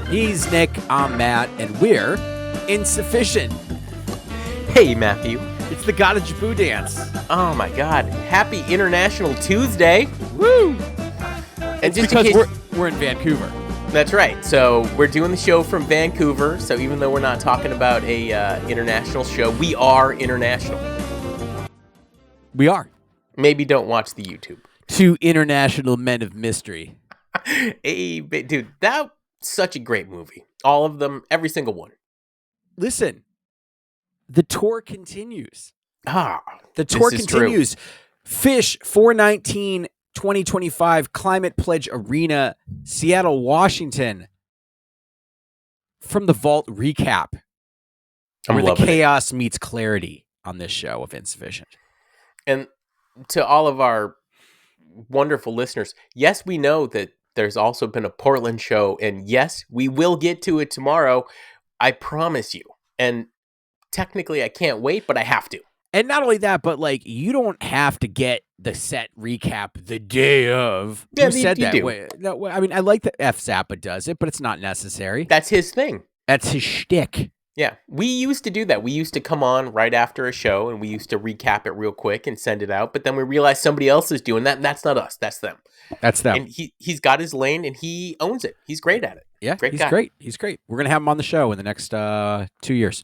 He's Nick, I'm Matt, and we're insufficient. Hey, Matthew. It's the God of Jabu dance. Oh my God! Happy International Tuesday! Woo! And It's because we're in Vancouver. That's right. So we're doing the show from Vancouver. So even though we're not talking about a international show, we are international. We are. Maybe don't watch the YouTube. Two international men of mystery. Hey, dude, that's such a great movie. All of them, every single one. Listen, the tour continues. The tour continues. True. Phish 4/19/2025 Climate Pledge Arena, Seattle, Washington. From the Vault recap, where the chaos meets clarity on this show of Insufficient. And to all of our wonderful listeners, yes, we know that there's also been a Portland show, and yes, we will get to it tomorrow. I promise you. And technically, I can't wait, but I have to. And not only that, but like you don't have to get the set recap the day of. Yeah, Who said you that? do. Wait, no, I mean, I like that F. Zappa does it, but it's not necessary. That's his thing. That's his shtick. Yeah, we used to do that. We used to come on right after a show, and we used to recap it real quick and send it out. But then we realized somebody else is doing that, and that's not us. That's them. That's them. And he's got his lane, and he owns it. He's great at it. Yeah, great he's guy. great. He's great. We're gonna have him on the show in the next 2 years.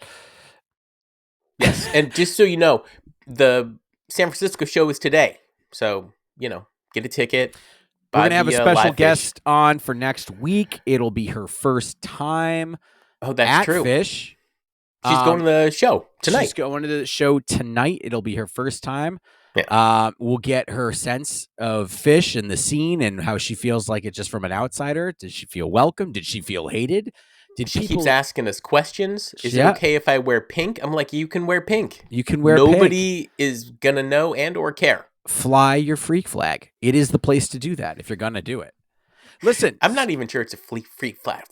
Yes, and just so you know, the San Francisco show is today. So, get a ticket. We're going to have a special live guest Phish. on for next week. It'll be her first time Oh, that's at true. Phish. She's going to the show tonight. She's going to the show tonight. It'll be her first time. Yeah. We'll get her sense of Phish and the scene and how she feels like it just from an outsider. Did she feel welcome? Did she feel hated? She keeps asking us questions. Is it okay if I wear pink? I'm like, you can wear pink. You can wear pink. Nobody is going to know and or care. Fly your freak flag. It is the place to do that if you're going to do it. Listen. I'm not even sure it's a freak flag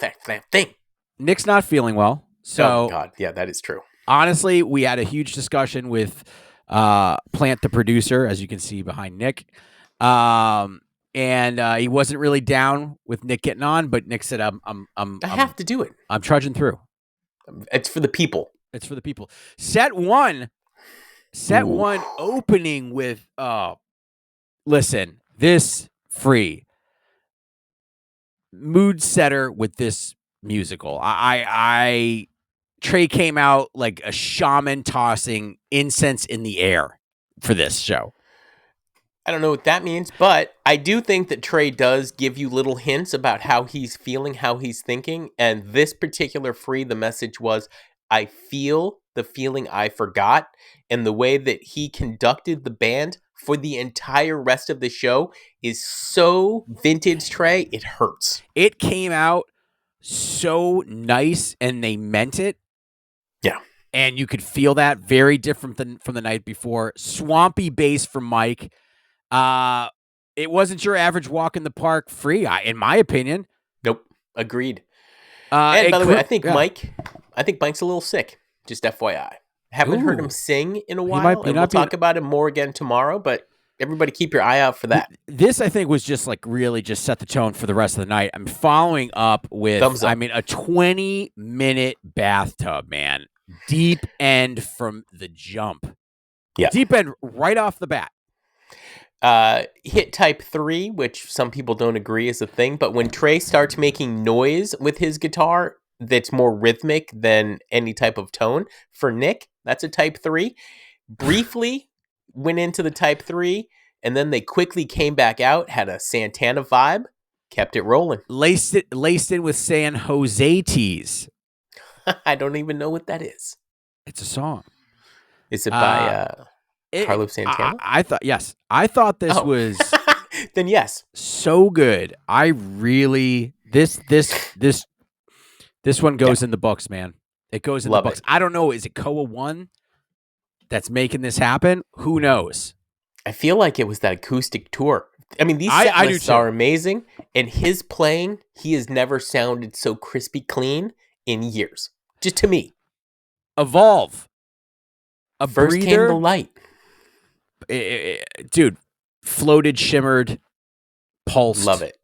thing. Nick's not feeling well. So, oh, God. Yeah, that is true. Honestly, we had a huge discussion with Plant, the producer, as you can see behind Nick. And he wasn't really down with Nick getting on, but Nick said, I have to do it. I'm trudging through. It's for the people. It's for the people. Set one opening with, listen, this free mood setter with this musical. Trey came out like a shaman tossing incense in the air for this show. I don't know what that means, but I do think that Trey does give you little hints about how he's feeling, how he's thinking. And this particular free, the message was, I feel the feeling I forgot. And the way that he conducted the band for the entire rest of the show is so vintage Trey, it hurts. It came out so nice and they meant it. Yeah. And you could feel that very different than from the night before. Swampy bass from Mike. It wasn't your average walk in the park free, in my opinion. Nope. Agreed. And by the way, I think Mike's a little sick. Just FYI. Haven't heard him sing in a while, and we'll talk about it more again tomorrow, but everybody keep your eye out for that. This, I think, was just like really just set the tone for the rest of the night. I'm following up with, a 20-minute bathtub, man. Deep end from the jump. Yeah. Deep end right off the bat. Hit type 3, which some people don't agree is a thing, but when Trey starts making noise with his guitar that's more rhythmic than any type of tone, for Nick, that's a type 3. Briefly went into the type 3, and then they quickly came back out, had a Santana vibe, kept it rolling. Laced in with San Jose teas. I don't even know what that is. It's a song. Is it by Carlos Santana? I thought, yes. I thought this was then yes. So good. I really this one goes in the books, man. It goes in the books. I don't know. Is it Koa 1 that's making this happen? Who knows? I feel like it was that acoustic tour. I mean, these set lists are amazing, and his playing, he has never sounded so crispy clean in years. Just to me. Evolve. A First breather. came the light. Dude, floated, shimmered, pulsed. Love it.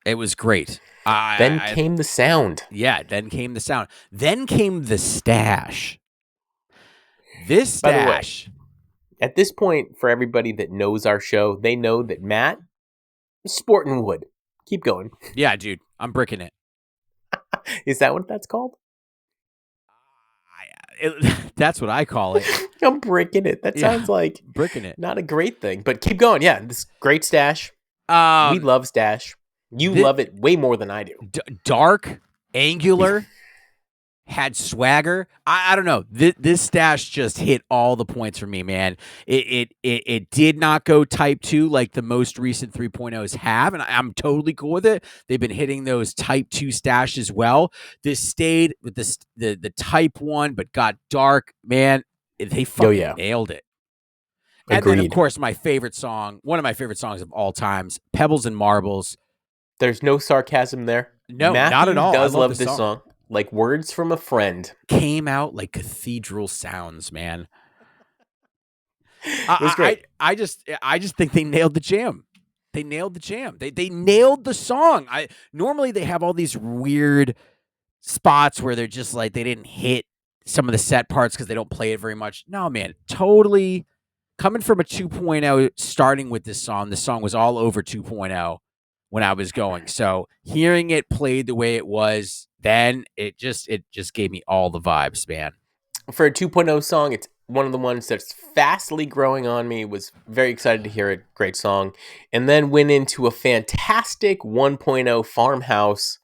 It was great. Then came the sound. Yeah, then came the sound. Then came the stash. This stash. By the way, at this point, for everybody that knows our show, they know that Matt is sporting wood. Keep going. Yeah, dude, I'm bricking it. Is that what that's called? That's what I call it. I'm bricking it. That sounds like bricking it. Not a great thing, but keep going. Yeah, this great stash. We love stash. You love it way more than I do. Dark, angular, had swagger. I don't know. This stash just hit all the points for me, man. It did not go type 2 like the most recent 3.0s have, and I'm totally cool with it. They've been hitting those type 2 stashes well. This stayed with the type 1, but got dark, man. They fucking nailed it. And then, of course, one of my favorite songs of all times, Pebbles and Marbles. There's no sarcasm there. No, Matthew not at all. Does love this song. Like words from a friend. Came out like cathedral sounds, man. It was great. I just think they nailed the jam. They nailed the jam. They nailed the song. Normally they have all these weird spots where they're just like they didn't hit some of the set parts because they don't play it very much. No, man, totally coming from a 2.0, starting with this song. The song was all over 2.0 when I was going. So hearing it played the way it was, then it just gave me all the vibes, man. For a 2.0 song, it's one of the ones that's fastly growing on me. Was very excited to hear it. Great song. And then went into a fantastic 1.0 Farmhouse.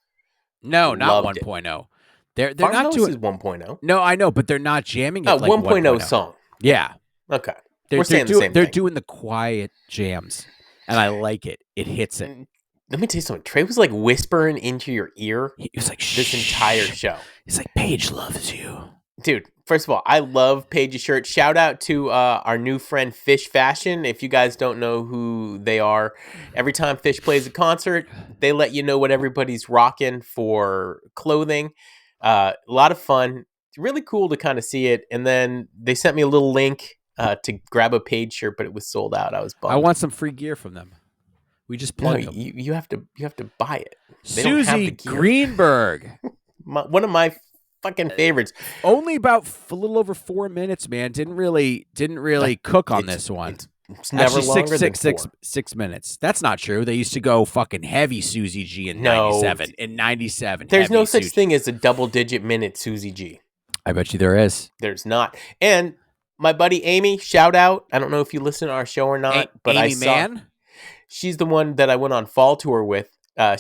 No, not 1.0. They're not doing is 1.0. No, I know, but they're not jamming it like 1.0 song. Yeah. Okay. We're saying the same thing. They're doing the quiet jams, and I like it. It hits it. Let me tell you something. Trey was like whispering into your ear. He was like, this entire show. He's like, Paige loves you. Dude, first of all, I love Paige's shirt. Shout out to our new friend Phish Fashion. If you guys don't know who they are, every time Phish plays a concert, they let you know what everybody's rocking for clothing. A lot of fun. It's really cool to kind of see it. And then they sent me a little link to grab a Paige shirt, but it was sold out. I was bummed. I want some free gear from them. We just plug them. You have to buy it. They Susie don't have the gear. Greenberg. One of my fucking favorites. Only about a little over 4 minutes, man. Didn't really cook on this one. It's never longer than 6 minutes. That's not true. They used to go fucking heavy Susie G in 97. In 97. There's no such thing as a double-digit minute Susie G. I bet you there is. There's not. And my buddy Amy, shout out. I don't know if you listen to our show or not, but Amy Mann? She's the one that I went on fall tour with.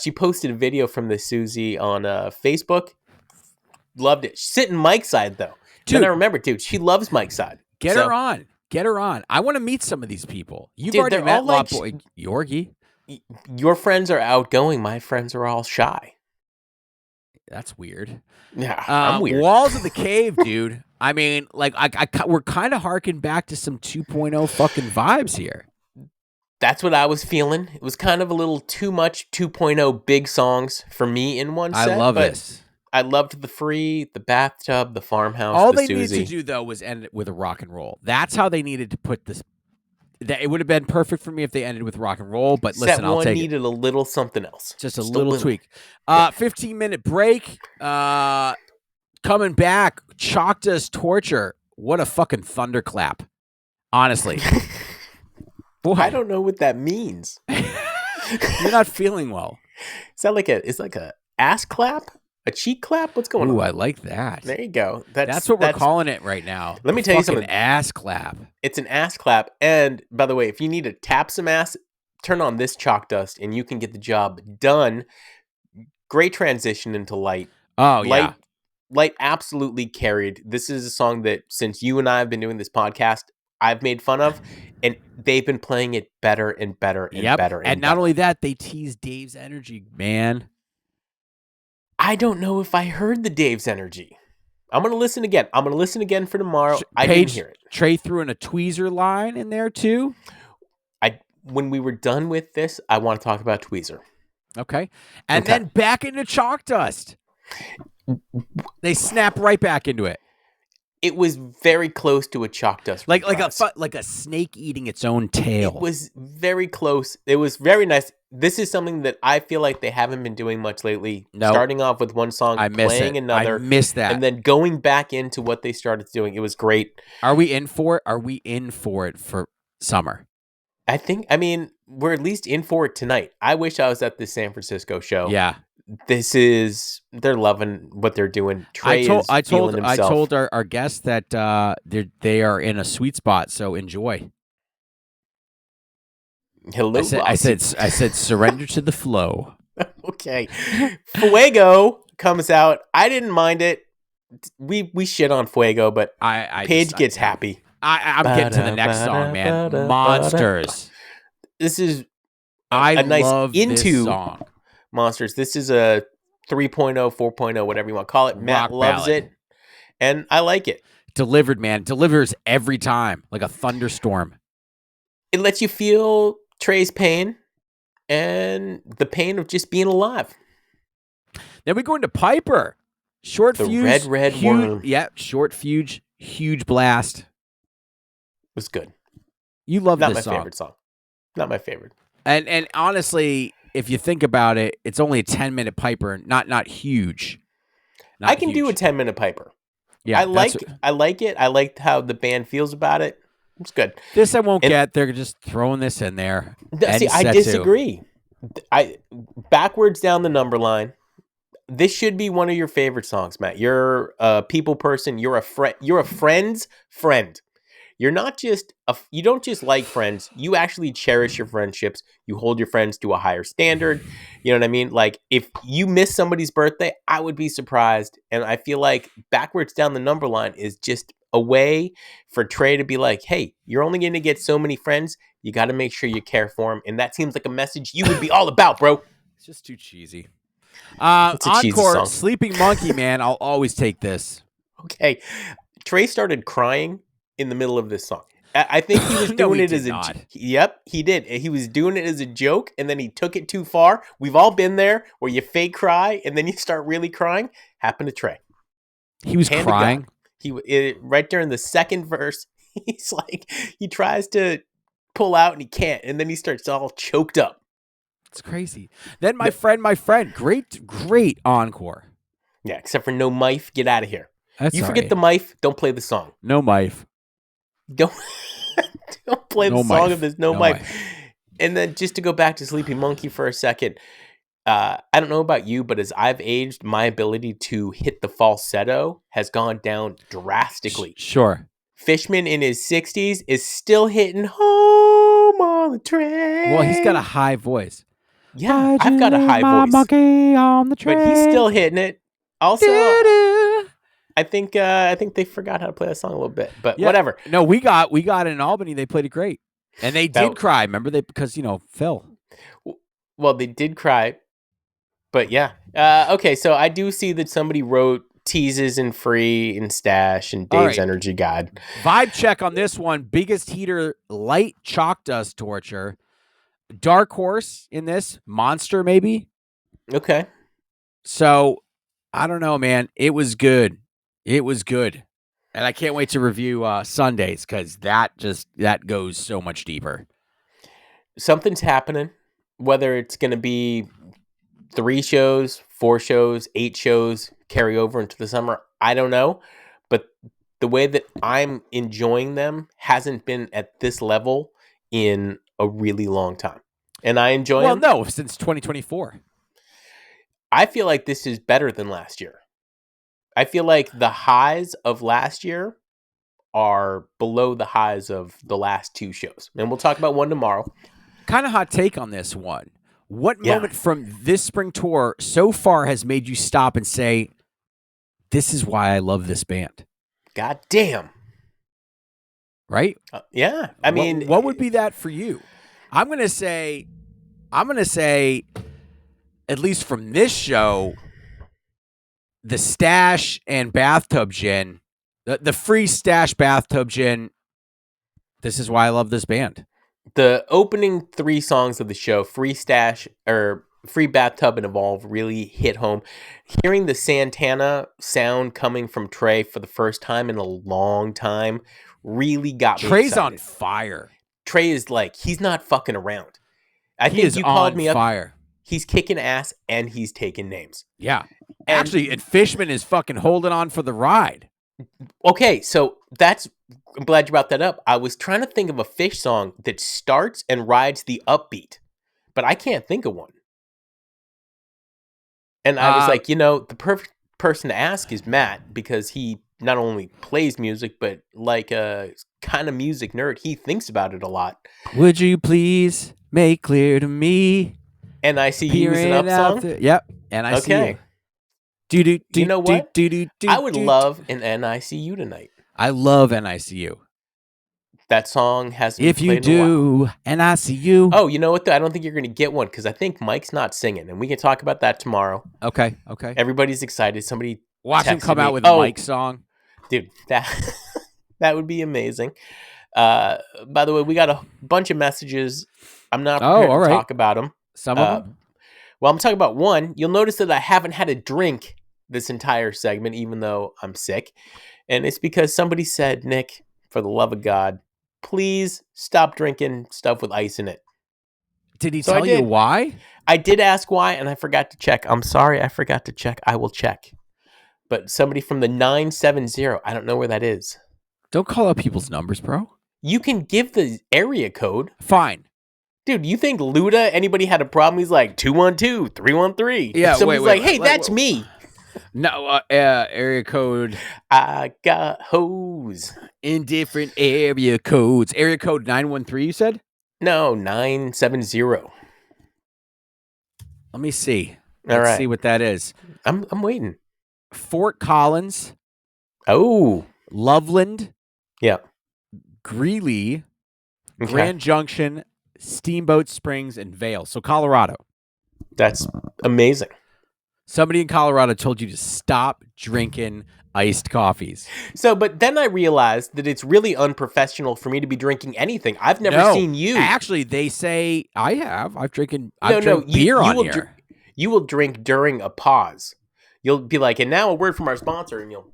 She posted a video from the Susie on Facebook. Loved it. She's sitting Mike's side, though. Dude, then I remember, dude, she loves Mike's side. Get her on. Get her on. I want to meet some of these people. You've already met Lot Boy Yorgi. Your friends are outgoing. My friends are all shy. That's weird. Yeah, I'm weird. Walls of the Cave, dude. I mean, like, we're kind of harking back to some 2.0 fucking vibes here. That's what I was feeling. It was kind of a little too much 2.0 big songs for me in one set. I love this. I loved the Free, the Bathtub, the Farmhouse, All the they Susie. needed to do, though, was end it with a rock and roll. That's how they needed to put this. It would have been perfect for me if they ended with rock and roll, but listen, I'll take it. Set one needed a little something else. Just a little tweak. 15-minute break. Coming back, Chalk Does Torture. What a fucking thunderclap. Honestly. Boy. I don't know what that means. You're not feeling well. Is that like a ass clap? A cheek clap? What's going on? Ooh, I like that. There you go. That's what we're calling it right now. Let me tell you something. Ass clap. It's an ass clap. And by the way, if you need to tap some ass, turn on this Chalk Dust and you can get the job done. Great transition into Light. Oh, yeah. Light absolutely carried. This is a song that since you and I have been doing this podcast, I've made fun of, and they've been playing it better and better and better. And not only that, they tease Dave's energy, man. I don't know if I heard the Dave's energy. I'm going to listen again. I'm going to listen again for tomorrow. I didn't hear it. Trey threw in a tweezer line in there too. When we were done with this, I want to talk about tweezer. Okay. And then back into Chalk Dust. They snap right back into it. It was very close to a Chalk Dust. Like a snake eating its own tail. It was very close. It was very nice. this is something that I feel like they haven't been doing much lately. No. Starting off with one song, I miss playing it. another, I miss that. and then going back into what they started doing. It was great. Are we in for it? Are we in for it for summer? I mean, we're at least in for it tonight. I wish I was at this San Francisco show. Yeah. They're loving what they're doing. Trey is feeling himself. I told our guests that they are in a sweet spot, so enjoy. Hello, I said surrender to the flow. Okay. Fuego comes out. I didn't mind it. We shit on Fuego, but Paige gets happy. I'm getting to the next song, man. Monsters. This is I a nice love into this song. Monsters. This is a 3.0, 4.0, whatever you want to call it. Matt loves it, and I like it. Delivered, man. Delivers every time, like a thunderstorm. It lets you feel Trey's pain and the pain of just being alive. Then we go into Piper. Short the fuse. red worm. Yeah, short fuse. Huge blast. It was good. You love Not this my song. favorite song. Not my favorite. And honestly, if you think about it, it's only a 10-minute Piper, not huge. I can do a 10-minute Piper. Yeah, I like it. I liked how the band feels about it. It's good. This I won't get. They're just throwing this in there. See, I disagree. Backwards down the number line. This should be one of your favorite songs, Matt. You're a people person. You're a friend. You're a friend's friend. You're not just you don't just like friends. You actually cherish your friendships. You hold your friends to a higher standard. You know what I mean? Like if you miss somebody's birthday, I would be surprised. And I feel like backwards down the number line is just a way for Trey to be like, hey, you're only going to get so many friends. You got to make sure you care for them. And that seems like a message you would be all about, bro. It's just too cheesy. It's a cheesy Encore, song. Sleeping Monkey, man. I'll always take this. Okay. Trey started crying in the middle of this song. I think he was doing it as Yep, he did. He was doing it as a joke, and then he took it too far. We've all been there where you fake cry, and then you start really crying. Happened to Trey. He was crying? Right during the second verse, he's like, he tries to pull out, and he can't, and then he starts all choked up. It's crazy. Then my friend. Great encore. Yeah, except for no mife. Get out of here. That's you forget the mife, don't play the song. No mife. Don't play the song if there's no mife. And then just to go back to Sleepy Monkey for a second, I don't know about you, but as I've aged, my ability to hit the falsetto has gone down drastically. Sure. Fishman in his 60s is still hitting home on the train. Well, he's got a high voice. Yeah, I've got a high voice. Monkey on the train. But he's still hitting it. Also, I think they forgot how to play that song a little bit, but whatever. No, we got it in Albany. They played it great, and they did cry. Remember because Phil. Well, they did cry, but yeah. Okay, so I do see that somebody wrote Teases and Free and Stash and Dave's Energy God. Vibe check on this one. Biggest heater, light chalk dust torture. Dark Horse in this Monster maybe. Okay. So I don't know, man. It was good. It was good. And I can't wait to review Sundays because that goes so much deeper. Something's happening, whether it's going to be 3 shows, 4 shows, 8 shows, carry over into the summer. I don't know. But the way that I'm enjoying them hasn't been at this level in a really long time. And I enjoy them. Well, no, since 2024. I feel like this is better than last year. I feel like the highs of last year are below the highs of the last 2 shows. And we'll talk about one tomorrow. Kind of hot take on this one. What moment from this spring tour so far has made you stop and say, this is why I love this band? God damn. Right? Yeah. I mean, what would be that for you? I'm going to say, at least from this show, the Stash and Bathtub Gin, the free Stash Bathtub Gin, this is why I love this band. The opening 3 songs of the show, Free Stash or Free Bathtub and Evolve, really hit home. Hearing the Santana sound coming from Trey for the first time in a long time really got me Trey's excited. on fire. Trey is like, he's not fucking around. I He think is you called on me up. fire. He's kicking ass and he's taking names. Yeah. And- Actually, and Fishman is fucking holding on for the ride. Okay, so I'm glad you brought that up. I was trying to think of a Phish song that starts and rides the upbeat, but I can't think of one. And I was like, the perfect person to ask is Matt, because he not only plays music, but like a kind of music nerd, he thinks about it a lot. Would you please make clear to me? And I See You is an up song? Yep. And I see you. You know what? I would love an NICU tonight. I love NICU. That song hasn't If been you played in a while. do, NICU. Oh, you know what? I don't think you're going to get one because I think Mike's not singing, and we can talk about that tomorrow. Okay. Everybody's excited. Somebody watch him come texted out me. with a Mike song. Dude, that would be amazing. By the way, we got a bunch of messages. I'm not prepared to talk about them. Some of them? Well, I'm talking about one. You'll notice that I haven't had a drink this entire segment, even though I'm sick. And it's because somebody said, Nick, for the love of God, please stop drinking stuff with ice in it. Did he tell you why? I did ask why, and I forgot to check. I'm sorry, I forgot to check. I will check. But somebody from the 970, I don't know where that is. Don't call out people's numbers, bro. You can give the area code. Fine. Dude, you think Luda, anybody had a problem? He's like 212-313. Yeah, somebody's like, hey, that's me. No, area code. I got hose. In different area codes. Area code 913, you said? No, 970. Let me see. Let's see what that is. I'm waiting. Fort Collins. Oh. Loveland. Yeah. Greeley. Okay. Grand Junction. Steamboat Springs, and Vail. So Colorado. That's amazing. Somebody in Colorado told you to stop drinking iced coffees. So, but then I realized that it's really unprofessional for me to be drinking anything. I've never seen you. Actually, they say I have. I've drinking beer on here. You will drink during a pause. You'll be like, and now a word from our sponsor, and you'll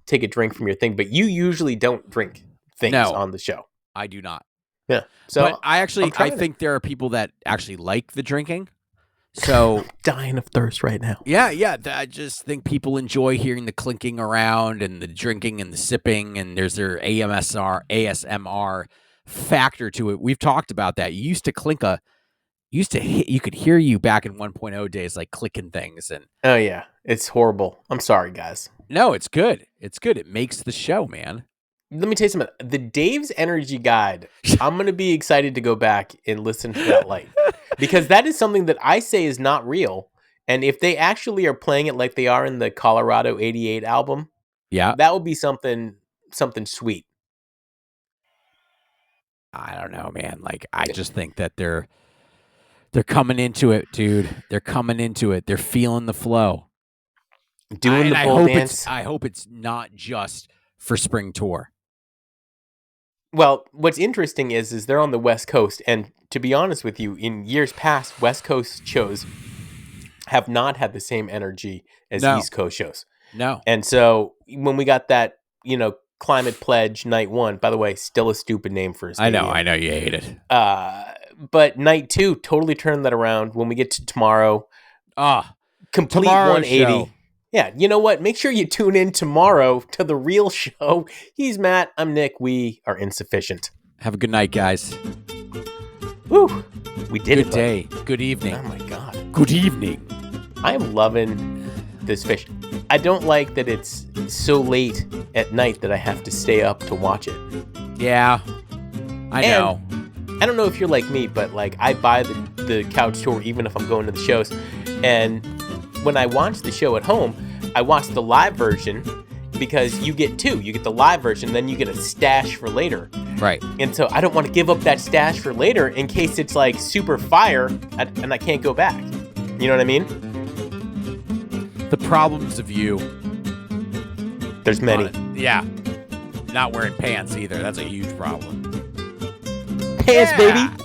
take a drink from your thing. But you usually don't drink things on the show. I do not. Yeah. So but I think there are people that actually like the drinking. So dying of thirst right now. Yeah. I just think people enjoy hearing the clinking around and the drinking and the sipping, and there's their ASMR factor to it. We've talked about that. You used to you could hear you back in 1.0 days, like clicking things. And oh yeah, it's horrible. I'm sorry, guys. No, it's good. It's good. It makes the show, man. Let me tell you something. The Dave's Energy Guide, I'm going to be excited to go back and listen to that light. Because that is something that I say is not real. And if they actually are playing it like they are in the Colorado 88 album, that would be something sweet. I don't know, man. Like, I just think that they're coming into it, dude. They're coming into it. They're feeling the flow. Doing the pole dance. I hope it's not just for spring tour. Well, what's interesting is they're on the West Coast, and to be honest with you, in years past, West Coast shows have not had the same energy as East Coast shows. No. And so when we got that, Climate Pledge Night 1, by the way, still a stupid name for a stadium. I know you hate it. But Night 2 totally turned that around. When we get to tomorrow, complete 180. Show. Yeah, you know what? Make sure you tune in tomorrow to the real show. He's Matt. I'm Nick. We are insufficient. Have a good night, guys. Woo. We did it. Good day. Good evening. Oh, my God. Good evening. I am loving this Phish. I don't like that it's so late at night that I have to stay up to watch it. Yeah, I know. I don't know if you're like me, but like I buy the couch tour even if I'm going to the shows. And when I watch the show at home, I watch the live version because you get two. You get the live version, then you get a stash for later. Right. And so I don't want to give up that stash for later in case it's like super fire and I can't go back. You know what I mean? The problems of you. There's many. Yeah. Not wearing pants either. That's a huge problem. Pants, baby.